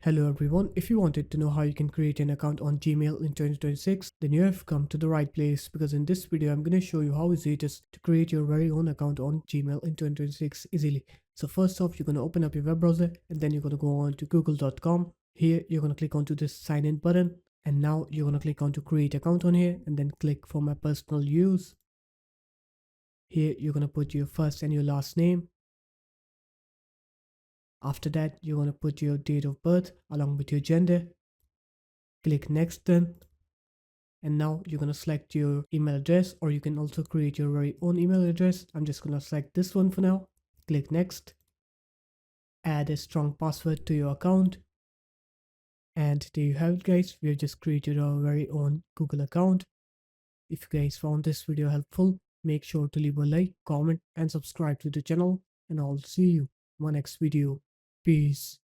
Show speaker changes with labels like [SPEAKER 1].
[SPEAKER 1] Hello everyone, if you wanted to know how you can create an account on Gmail in 2026, then you have come to the right place because in this video I'm going to show you how easy it is to create your very own account on Gmail in 2026 easily. So first off, you're going to open up your web browser and then you're going to go on to google.com. Here you're going to click onto this sign in button and now you're going to click on to create account on here and then click for my personal use. Here you're going to put your first and your last name. After that, you're going to put your date of birth along with your gender. Click next then. And now you're going to select your email address, or you can also create your very own email address. I'm just going to select this one for now. Click next. Add a strong password to your account. And there you have it guys. We have just created our very own Google account. If you guys found this video helpful, make sure to leave a like, comment and subscribe to the channel. And I'll see you in my next video. Peace.